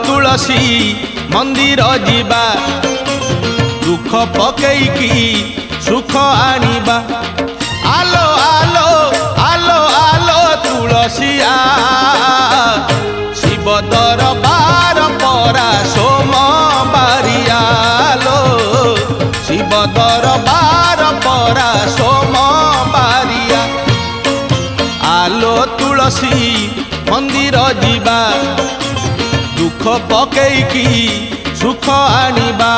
तुलसी मंदिर जीवा दुख पकईकी सुख आनिबा। आलो आलो आलो आलो तुलसिया शिव दरबार परा सोमवारिया लो शिव दरबार परा सोमवारिया। आलो तुलसी मंदिर जीवा दुख पकईकी सुख आनिबा।